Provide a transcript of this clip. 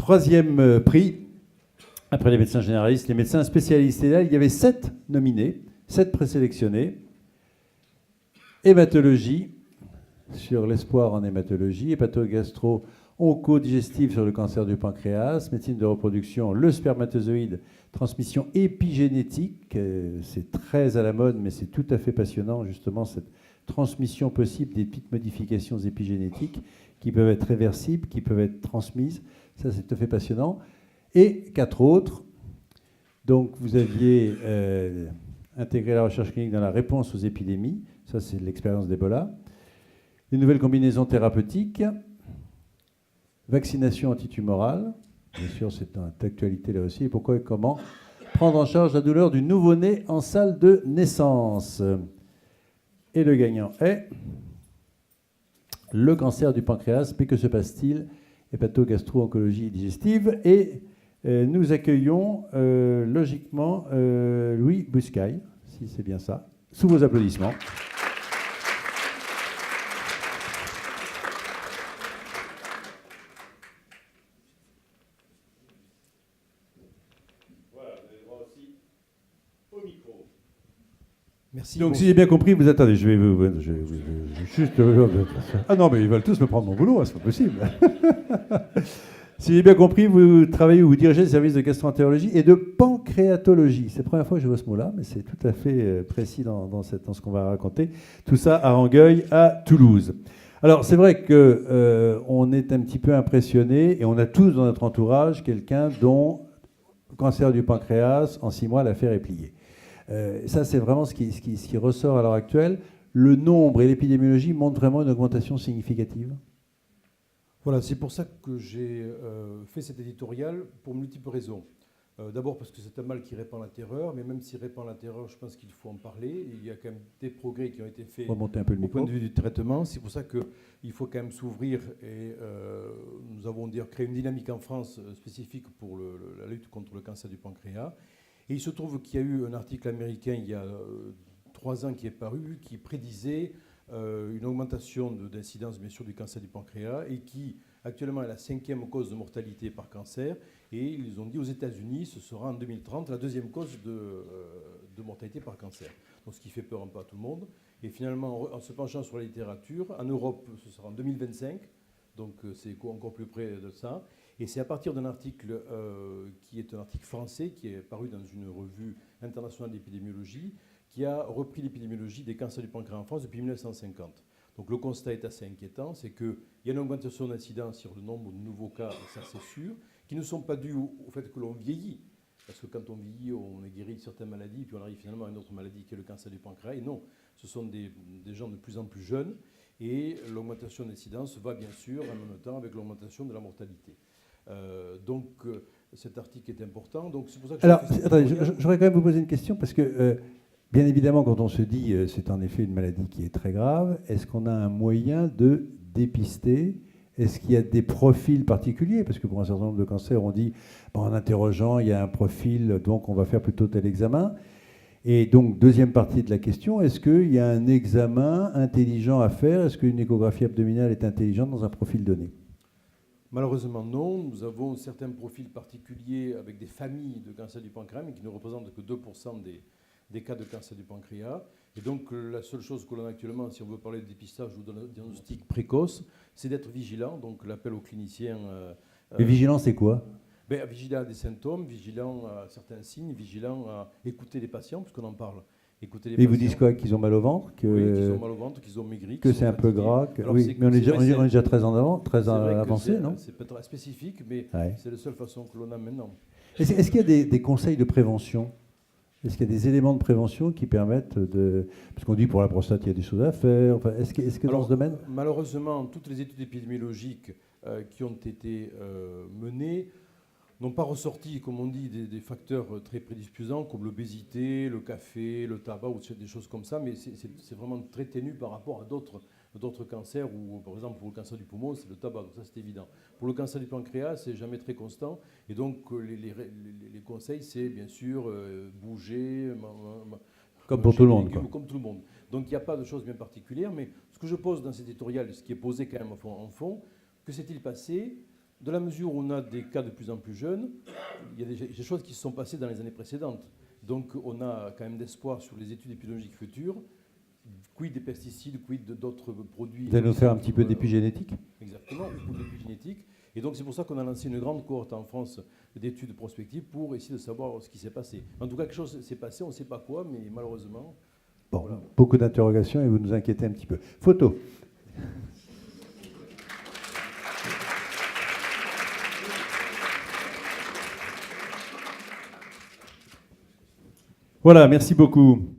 troisième prix, après les médecins généralistes, les médecins spécialistes. Et là, il y avait 7 nominés, 7 présélectionnés. Hématologie, sur l'espoir en hématologie, hépatogastro, onco-digestive sur le cancer du pancréas, médecine de reproduction, le spermatozoïde, transmission épigénétique, c'est très à la mode, mais c'est tout à fait passionnant, justement, cette transmission possible des petites modifications épigénétiques qui peuvent être réversibles, qui peuvent être transmises. Ça, c'est tout à fait passionnant. Et 4 autres. Donc, vous aviez intégré la recherche clinique dans la réponse aux épidémies. Ça, c'est l'expérience d'Ebola. Les nouvelles combinaisons thérapeutiques. Vaccination antitumorale. Bien sûr, c'est d'actualité là aussi. Et pourquoi et comment prendre en charge la douleur du nouveau-né en salle de naissance. Et le gagnant est le cancer du pancréas. Mais que se passe-t-il? Hépato-gastro-oncologie digestive. Et nous accueillons logiquement Louis Buscaille, si c'est bien ça, sous vos applaudissements. Voilà, vous avez droit aussi au micro. Merci. Donc, si j'ai bien compris, vous attendez, je vais juste. Ah non, mais ils veulent tous me prendre mon boulot, c'est pas possible. Si j'ai bien compris, vous travaillez ou vous dirigez le service de gastro-entérologie et de pancréatologie. C'est la première fois que je vois ce mot-là, mais c'est tout à fait précis dans ce qu'on va raconter. Tout ça à Rangueil, à Toulouse. Alors, c'est vrai qu'on est un petit peu impressionné, et on a tous dans notre entourage quelqu'un dont le cancer du pancréas, en 6 mois, l'affaire est pliée. Ça, c'est vraiment ce qui ressort à l'heure actuelle. Le nombre et l'épidémiologie montrent vraiment une augmentation significative. Voilà, c'est pour ça que j'ai fait cet éditorial pour multiples raisons. D'abord parce que c'est un mal qui répand la terreur, mais même s'il répand la terreur, je pense qu'il faut en parler. Il y a quand même des progrès qui ont été faits au point de vue du traitement. C'est pour ça qu'il faut quand même s'ouvrir et nous avons créé une dynamique en France spécifique pour la lutte contre le cancer du pancréas. Et il se trouve qu'il y a eu un article américain il y a 3 ans qui est paru, qui prédisait une augmentation d'incidence bien sûr du cancer du pancréas et qui actuellement est la 5e cause de mortalité par cancer. Et ils ont dit aux États-Unis, ce sera en 2030 la 2e cause de mortalité par cancer. Donc ce qui fait peur un peu à tout le monde. Et finalement, en se penchant sur la littérature, en Europe, ce sera en 2025. Donc c'est encore plus près de ça. Et c'est à partir d'un article qui est un article français, qui est paru dans une revue internationale d'épidémiologie, qui a repris l'épidémiologie des cancers du pancréas en France depuis 1950. Donc le constat est assez inquiétant, c'est qu'il y a une augmentation d'incidence sur le nombre de nouveaux cas, et ça c'est sûr, qui ne sont pas dus au fait que l'on vieillit. Parce que quand on vieillit, on est guéri de certaines maladies, puis on arrive finalement à une autre maladie qui est le cancer du pancréas. Et non, ce sont des gens de plus en plus jeunes, et l'augmentation d'incidence va bien sûr en même temps avec l'augmentation de la mortalité. Donc cet article est important. Donc, c'est pour ça que alors, attendez, j'aurais quand même vous poser une question, parce que bien évidemment, quand on se dit c'est en effet une maladie qui est très grave, est-ce qu'on a un moyen de dépister? Est-ce qu'il y a des profils particuliers? Parce que pour un certain nombre de cancers, on dit, en interrogeant, il y a un profil, donc on va faire plutôt tel examen. Et donc, deuxième partie de la question, est-ce qu'il y a un examen intelligent à faire? Est-ce qu'une échographie abdominale est intelligente dans un profil donné? Malheureusement, non. Nous avons certains profils particuliers avec des familles de cancer du pancréas, mais qui ne représentent que 2% des cas de cancer du pancréas. Et donc, la seule chose que l'on a actuellement, si on veut parler de dépistage ou de diagnostic précoce, c'est d'être vigilant. Donc, l'appel aux cliniciens. Mais vigilant, c'est quoi? Vigilant à des symptômes, vigilant à certains signes, vigilant à écouter les patients, puisqu'on en parle. Écouter les Et patients. vous disent quoi? Qu'ils ont mal au ventre? Oui, qu'ils ont mal au ventre, qu'ils ont maigri. Que c'est un peu gras. Oui, mais on est déjà très en avant, très avancé, non? C'est peut-être spécifique, mais c'est la seule façon que l'on a maintenant. Est-ce qu'il y a des conseils de prévention? Est-ce qu'il y a des éléments de prévention qui permettent de... Parce qu'on dit pour la prostate, il y a des choses à faire. Enfin, est-ce que dans ce domaine... Malheureusement, toutes les études épidémiologiques qui ont été menées n'ont pas ressorti, comme on dit, des facteurs très prédisposants comme l'obésité, le café, le tabac ou des choses comme ça, mais c'est vraiment très ténu par rapport à d'autres cancers, ou par exemple pour le cancer du poumon, c'est le tabac, donc ça c'est évident. Pour le cancer du pancréas, c'est jamais très constant, et donc les conseils, c'est bien sûr bouger, comme pour tout le monde. Comme tout le monde. Donc il n'y a pas de choses bien particulières, mais ce que je pose dans cet éditorial, ce qui est posé quand même en fond, que s'est-il passé Dans la mesure où on a des cas de plus en plus jeunes, il y a des choses qui se sont passées dans les années précédentes. Donc on a quand même d'espoir sur les études épidémiologiques futures. Quid des pesticides, quid d'autres produits. Vous allez nous faire un petit peu d'épigénétique? Exactement, ou de l'épigénétique. Et donc c'est pour ça qu'on a lancé une grande cohorte en France d'études prospectives pour essayer de savoir ce qui s'est passé. En tout cas, quelque chose s'est passé, on ne sait pas quoi, mais malheureusement... Bon, voilà. beaucoup d'interrogations et vous nous inquiétez un petit peu. Photo. Voilà, merci beaucoup.